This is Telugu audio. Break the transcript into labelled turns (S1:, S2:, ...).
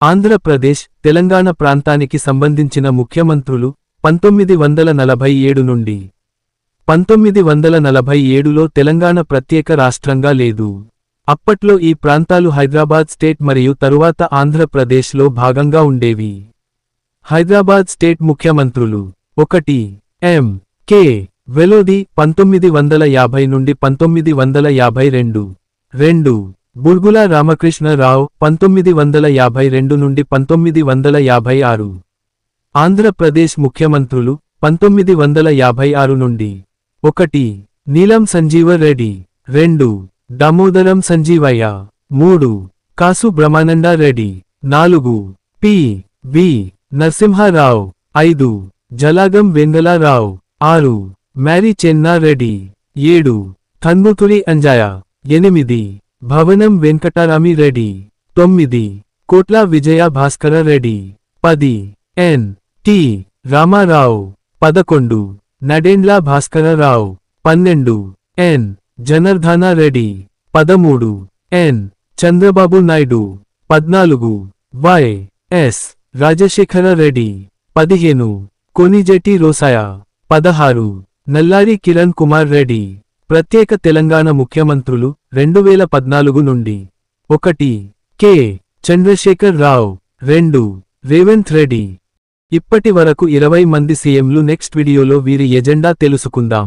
S1: ఆంధ్రప్రదేశ్, తెలంగాణ ప్రాంతానికి సంబంధించిన ముఖ్యమంత్రులు 1947 నుండి 1947లో తెలంగాణ ప్రత్యేక రాష్ట్రంగా లేదు. అప్పట్లో ఈ ప్రాంతాలు హైదరాబాద్ స్టేట్ మరియు తరువాత ఆంధ్రప్రదేశ్లో భాగంగా ఉండేవి. హైదరాబాద్ స్టేట్ ముఖ్యమంత్రులు 1. ఎం. కె. వెలోది 1950 నుండి 1952. 2. బుల్గుల రామకృష్ణరావు 1952 నుండి 1956. ఆంధ్రప్రదేశ్ ముఖ్యమంత్రులు 1956 నుండి 1. Neelam Sanjiva Reddy 2. Damodaram Sanjivayya 3. Kasu Brahmananda Reddy 4. P. V. Narasimha Rao 5. Jalagam Vengala Rao 6. Marri Chenna Reddy 7. Tanguturi Anjaiah 8. Bhavanam Venkatarami Reddy 9. Kotla Vijaya Bhaskara Reddy 10. N. T. Rama Rao 11. Nadendla Bhaskara Rao 12. N. Janardhana Reddy 13. N. Chandrababu Naidu 14. Y. S. Rajasekhara Reddy 15. Konijeti Rosaiah 16. Nallari Kiran Kumar Reddy. ప్రత్యేక తెలంగాణ ముఖ్యమంత్రులు 2014 నుండి 1. కె. చంద్రశేఖర్ రావు 2. రేవంత్ రెడ్డి. ఇప్పటి వరకు 20 మంది సీఎంలు. నెక్స్ట్ వీడియోలో వీరి ఎజెండా తెలుసుకుందాం.